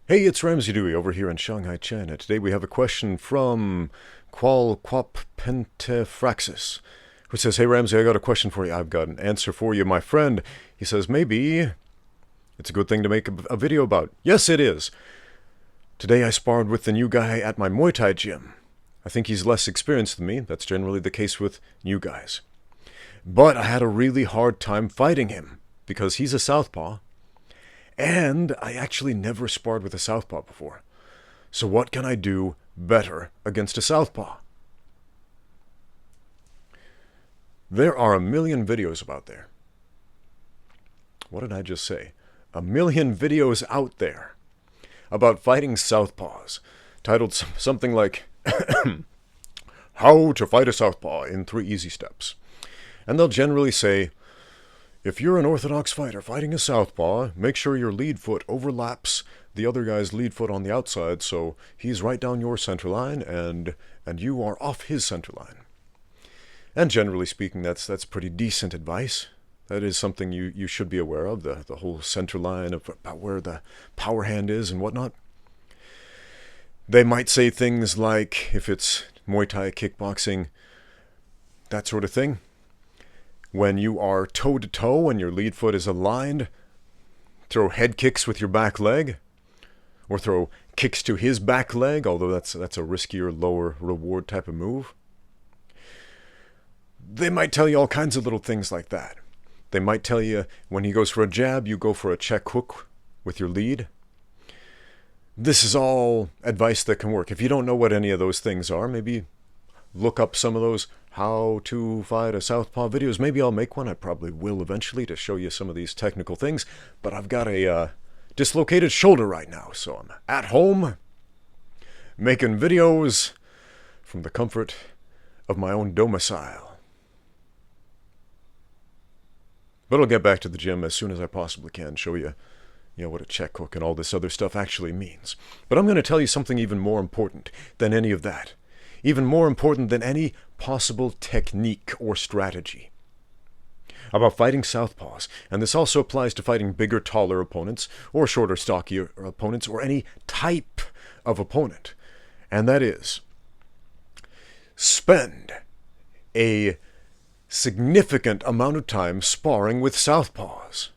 Hey, it's Ramsey Dewey over here in Shanghai, China. Today we have a question from Qualquapentefraxis, who says, Hey Ramsey, I got a question for you. I've got an answer for you, my friend. He says, maybe it's a good thing to make a video about. Yes, it is. Today I sparred with the new guy at my Muay Thai gym. I think he's less experienced than me. That's generally the case with new guys. But I had a really hard time fighting him because he's a Southpaw. And I actually never sparred with a Southpaw before. So what can I do better against a Southpaw? There are a million videos about there. What did I just say? A million videos out there about fighting Southpaws, titled something like, How to Fight a Southpaw in 3 Easy Steps. And they'll generally say, if you're an orthodox fighter fighting a southpaw, make sure your lead foot overlaps the other guy's lead foot on the outside so he's right down your center line and you are off his center line. And generally speaking, that's pretty decent advice. That is something you should be aware of, the whole center line of about where the power hand is and whatnot. They might say things like, if it's Muay Thai, kickboxing, that sort of thing. When you are toe-to-toe and your lead foot is aligned, throw head kicks with your back leg, or throw kicks to his back leg, although that's a riskier, lower reward type of move. They might tell you all kinds of little things like that. They might tell you when he goes for a jab, you go for a check hook with your lead. This is all advice that can work. If you don't know what any of those things are, maybe look up some of those how to fight a Southpaw videos. Maybe I'll make one. I probably will eventually to show you some of these technical things. But I've got a dislocated shoulder right now, so I'm at home making videos from the comfort of my own domicile. But I'll get back to the gym as soon as I possibly can, show you, what a check hook and all this other stuff actually means. But I'm going to tell you something even more important than any of that. Even more important than any possible technique or strategy about fighting Southpaws. And this also applies to fighting bigger, taller opponents, or shorter, stockier opponents, or any type of opponent. And that is, spend a significant amount of time sparring with Southpaws.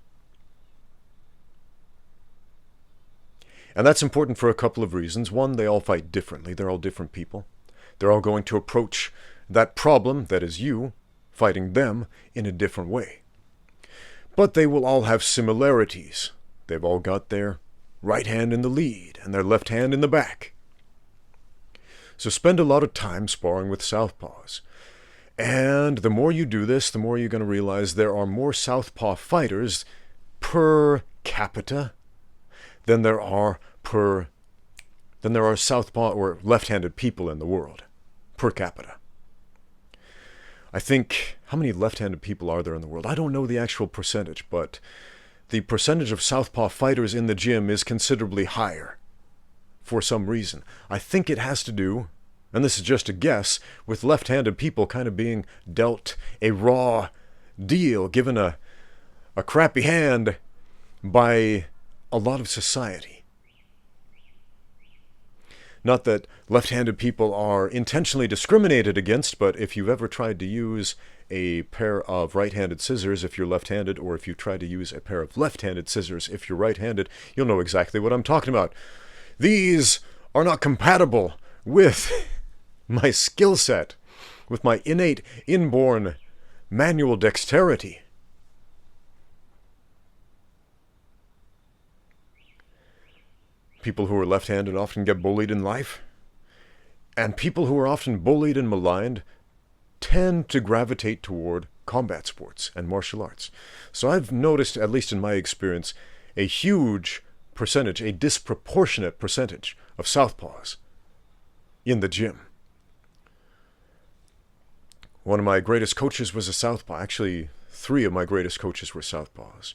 And that's important for a couple of reasons. One, they all fight differently. They're all different people. They're all going to approach that problem, that is you, fighting them, in a different way. But they will all have similarities. They've all got their right hand in the lead and their left hand in the back. So spend a lot of time sparring with Southpaws. And the more you do this, the more you're going to realize there are more Southpaw fighters per capita than there are Southpaw or left-handed people in the world, per capita. I think, how many left-handed people are there in the world? I don't know the actual percentage, but the percentage of Southpaw fighters in the gym is considerably higher for some reason. I think it has to do, and this is just a guess, with left-handed people kind of being dealt a raw deal, given a crappy hand by a lot of society. Not that left-handed people are intentionally discriminated against, but if you've ever tried to use a pair of right-handed scissors if you're left-handed, or if you try to use a pair of left-handed scissors if you're right-handed, you'll know exactly what I'm talking about. These are not compatible with my skill set, with my innate, inborn manual dexterity. People who are left-handed often get bullied in life, and people who are often bullied and maligned tend to gravitate toward combat sports and martial arts. So I've noticed, at least in my experience, a huge percentage, a disproportionate percentage of Southpaws in the gym. One of my greatest coaches was a Southpaw. Actually, 3 of my greatest coaches were Southpaws.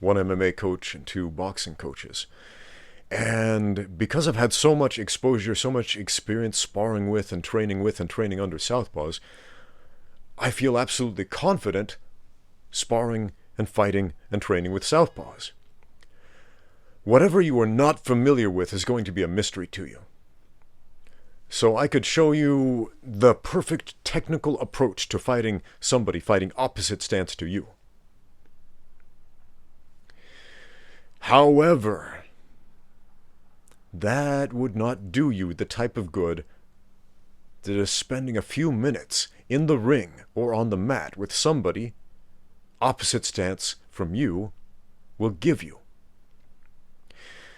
1 MMA coach and 2 boxing coaches. And because I've had so much exposure, so much experience sparring with and training under Southpaws, I feel absolutely confident sparring and fighting and training with Southpaws. Whatever you are not familiar with is going to be a mystery to you. So I could show you the perfect technical approach to fighting somebody fighting opposite stance to you. However, that would not do you the type of good that is spending a few minutes in the ring or on the mat with somebody opposite stance from you will give you.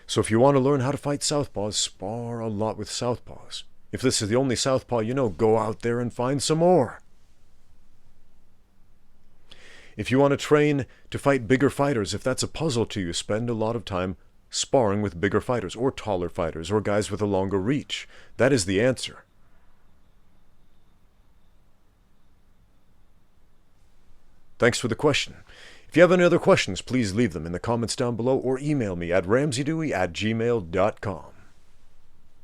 So if you want to learn how to fight Southpaws, spar a lot with Southpaws. If this is the only Southpaw you know, go out there and find some more. If you want to train to fight bigger fighters, if that's a puzzle to you, spend a lot of time sparring with bigger fighters or taller fighters or guys with a longer reach. That is the answer. Thanks for the question. If you have any other questions, please leave them in the comments down below or email me at ramseydewey@gmail.com.